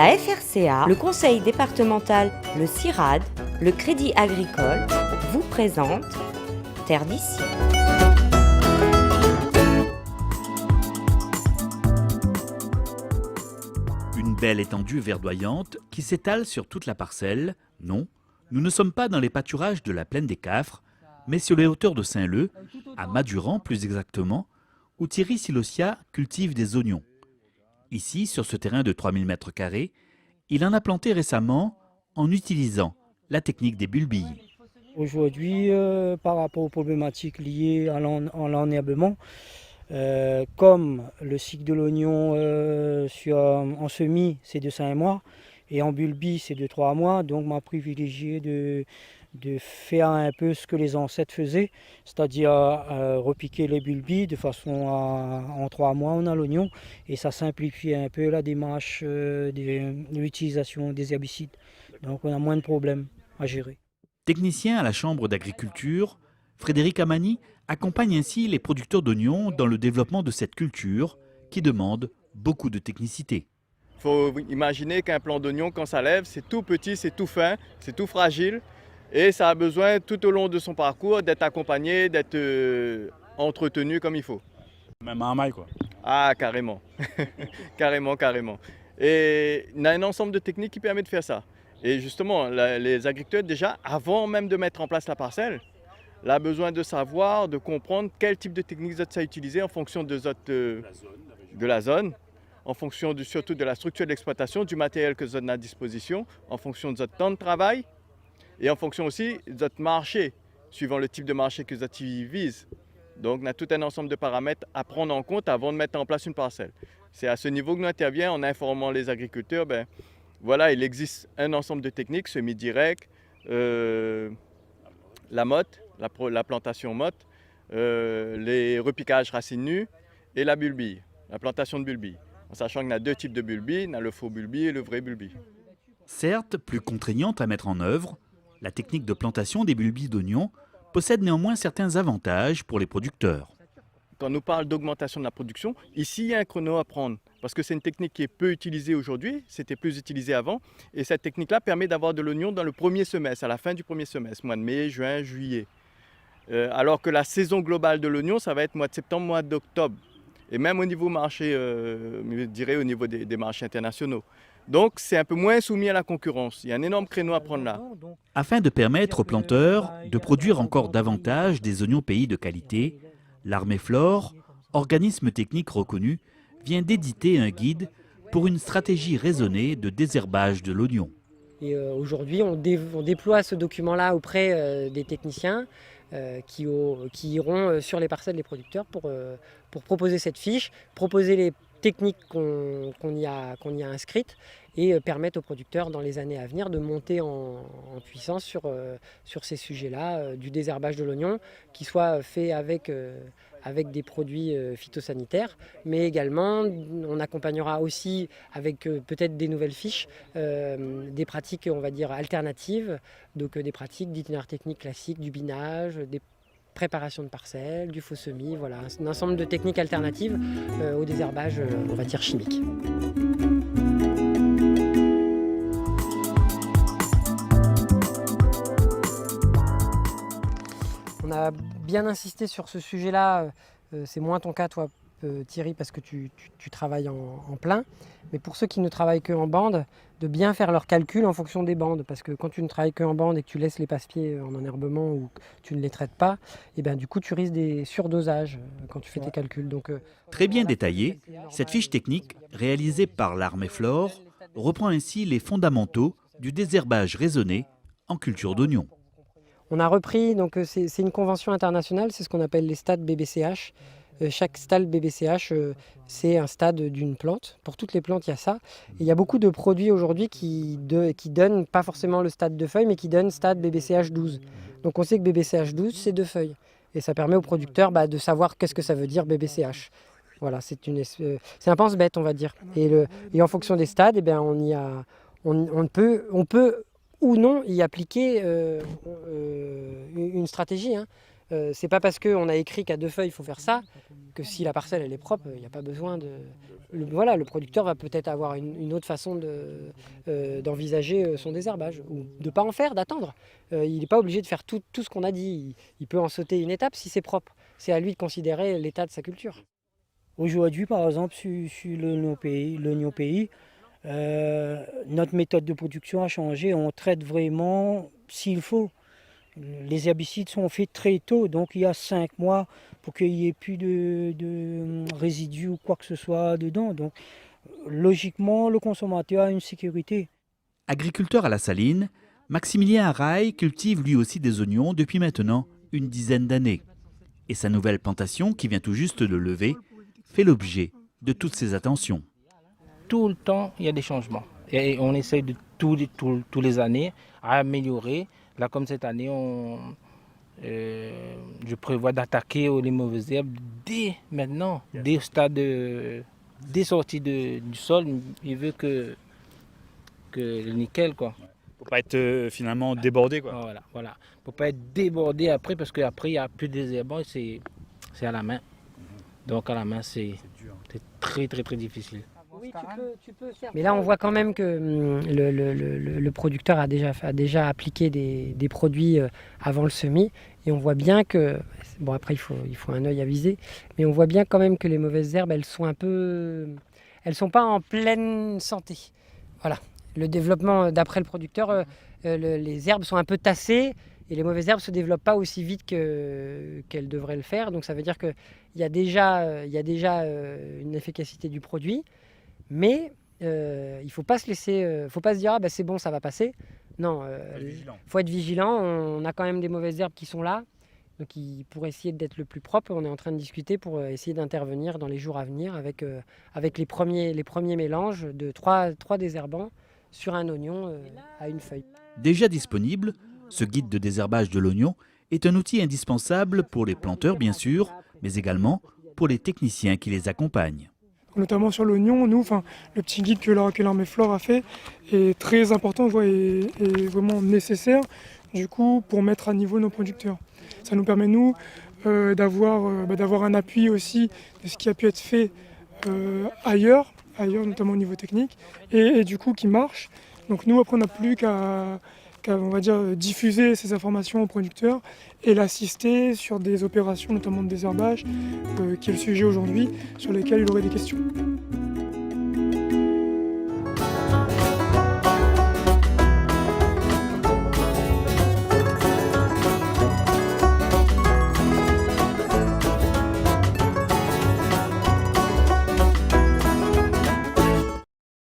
la FRCA, le conseil départemental, le CIRAD, le Crédit Agricole vous présentent Terre d'ici. Une belle étendue verdoyante qui s'étale sur toute la parcelle. Non, nous ne sommes pas dans les pâturages de la plaine des Cafres, mais sur les hauteurs de Saint-Leu, à Maduran plus exactement, où Thierry Silosia cultive des oignons. Ici, sur ce terrain de 3000 m², il en a planté récemment en utilisant la technique des bulbilles. Aujourd'hui, par rapport aux problématiques liées à l'enherbement, comme le cycle de l'oignon en semis, c'est de 5 mois, et en bulbille, c'est de 3 mois, donc m'a privilégié de faire un peu ce que les ancêtres faisaient, c'est-à-dire repiquer les bulbilles de façon en 3 mois on a l'oignon, et ça simplifie un peu la démarche de l'utilisation des herbicides. Donc on a moins de problèmes à gérer. Technicien à la Chambre d'agriculture, Frédéric Amani accompagne ainsi les producteurs d'oignons dans le développement de cette culture qui demande beaucoup de technicité. Il faut imaginer qu'un plant d'oignon, quand ça lève, c'est tout petit, c'est tout fin, c'est tout fragile. Et ça a besoin tout au long de son parcours d'être accompagné, d'être entretenu comme il faut. Même à un maille quoi. Ah carrément, carrément. Et il y a un ensemble de techniques qui permet de faire ça. Et justement, les agriculteurs déjà, avant même de mettre en place la parcelle, ont besoin de savoir, de comprendre quel type de technique vous allez utiliser en fonction de la zone, en fonction surtout de la structure de l'exploitation, du matériel que vous avez à disposition, en fonction de votre temps de travail, et en fonction aussi de votre marché, suivant le type de marché que vous visez. Donc, on a tout un ensemble de paramètres à prendre en compte avant de mettre en place une parcelle. C'est à ce niveau que nous intervenons en informant les agriculteurs. Voilà, il existe un ensemble de techniques, semi-direct, la motte, la plantation motte, les repiquages racines nues et la bulbille, la plantation de bulbille. En sachant qu'il y a deux types de bulbille, il y a le faux bulbille et le vrai bulbille. Certes, plus contraignante à mettre en œuvre, la technique de plantation des bulbilles d'oignons possède néanmoins certains avantages pour les producteurs. Quand on nous parle d'augmentation de la production, ici il y a un chrono à prendre parce que c'est une technique qui est peu utilisée aujourd'hui, c'était plus utilisé avant, et cette technique-là permet d'avoir de l'oignon dans le premier semestre, à la fin du premier semestre, mois de mai, juin, juillet. Alors que la saison globale de l'oignon, ça va être mois de septembre, mois d'octobre, et même au niveau marché, je dirais au niveau des marchés internationaux. Donc c'est un peu moins soumis à la concurrence, il y a un énorme créneau à prendre là. Afin de permettre aux planteurs de produire encore davantage des oignons pays de qualité, l'Armée Flore, organisme technique reconnu, vient d'éditer un guide pour une stratégie raisonnée de désherbage de l'oignon. Et aujourd'hui, on déploie ce document-là auprès des techniciens qui iront sur les parcelles des producteurs pour proposer cette fiche, proposer les techniques qu'on y a inscrites et permettre aux producteurs dans les années à venir de monter en puissance sur ces sujets-là, du désherbage de l'oignon, qui soit fait avec des produits phytosanitaires, mais également on accompagnera aussi avec peut-être des nouvelles fiches, des pratiques on va dire alternatives, donc des pratiques d'itinéraire technique classique, du binage, des préparation de parcelles, du faux semis, voilà, un ensemble de techniques alternatives au désherbage, on va dire chimique. On a bien insisté sur ce sujet-là, c'est moins ton cas toi Thierry parce que tu travailles en plein, mais pour ceux qui ne travaillent qu'en bande, de bien faire leurs calculs en fonction des bandes, parce que quand tu ne travailles qu'en bande et que tu laisses les passe-pieds en enherbement ou que tu ne les traites pas, et bien du coup tu risques des surdosages quand tu fais tes calculs. Donc, très bien détaillée, cette fiche technique réalisée par l'Armée Flore reprend ainsi les fondamentaux du désherbage raisonné en culture d'oignons. On a repris, donc c'est une convention internationale, c'est ce qu'on appelle les stades BBCH. Chaque stade BBCH, c'est un stade d'une plante. Pour toutes les plantes, il y a ça. Et il y a beaucoup de produits aujourd'hui qui donnent pas forcément le stade de feuilles, mais qui donnent stade BBCH 12. Donc on sait que BBCH 12, c'est 2 feuilles. Et ça permet aux producteurs de savoir qu'est-ce que ça veut dire BBCH. Voilà, c'est un pense-bête, on va dire. Et en fonction des stades, on peut ou non y appliquer une stratégie. C'est pas parce qu'on a écrit qu'à 2 feuilles il faut faire ça que si la parcelle elle est propre, il n'y a pas besoin de. Voilà, le producteur va peut-être avoir une autre façon d'envisager son désherbage ou de ne pas en faire, d'attendre. Il n'est pas obligé de faire tout ce qu'on a dit. Il peut en sauter une étape si c'est propre. C'est à lui de considérer l'état de sa culture. Aujourd'hui, par exemple, sur l'oignon pays, notre méthode de production a changé. On traite vraiment s'il faut. Les herbicides sont faits très tôt, donc il y a 5 mois pour qu'il n'y ait plus de résidus ou quoi que ce soit dedans. Donc logiquement, le consommateur a une sécurité. Agriculteur à la Saline, Maximilien Araille cultive lui aussi des oignons depuis maintenant une dizaine d'années. Et sa nouvelle plantation, qui vient tout juste de lever, fait l'objet de toutes ces attentions. Tout le temps, il y a des changements. Et on essaye de tous les années à améliorer. Là, comme cette année, je prévois d'attaquer les mauvaises herbes dès maintenant, dès le stade dès sorties du sol. Il veut que le nickel, quoi. Pour pas être finalement débordé, quoi. Voilà. Pour pas être débordé après, parce qu'après, il n'y a plus de désherbant, c'est à la main. Donc à la main, c'est très, très, très difficile. Oui, tu peux faire. Mais là, on voit quand même que le producteur a déjà appliqué des produits avant le semis. Et on voit bien que, bon après il faut un œil avisé, mais on voit bien quand même que les mauvaises herbes, elles sont pas en pleine santé. Voilà. Le développement, d'après le producteur, les herbes sont un peu tassées et les mauvaises herbes ne se développent pas aussi vite qu'elles devraient le faire. Donc ça veut dire qu'il y a déjà une efficacité du produit. Mais il ne faut pas se laisser, faut pas se dire c'est bon, ça va passer. Non, faut être vigilant. On a quand même des mauvaises herbes qui sont là. Donc pour essayer d'être le plus propre, on est en train de discuter pour essayer d'intervenir dans les jours à venir avec les premiers mélanges de 3 désherbants sur un oignon à une feuille. Déjà disponible, ce guide de désherbage de l'oignon est un outil indispensable pour les planteurs bien sûr, mais également pour les techniciens qui les accompagnent. Notamment sur l'oignon, le petit guide que l'Armée Flore a fait est très important et vraiment nécessaire du coup, pour mettre à niveau nos producteurs. Ça nous permet, nous, d'avoir un appui aussi de ce qui a pu être fait ailleurs notamment au niveau technique, et du coup qui marche. Donc nous, après, on n'a plus qu'à on va dire, diffuser ces informations aux producteurs et l'assister sur des opérations, notamment de désherbage, qui est le sujet aujourd'hui, sur lesquels il aurait des questions.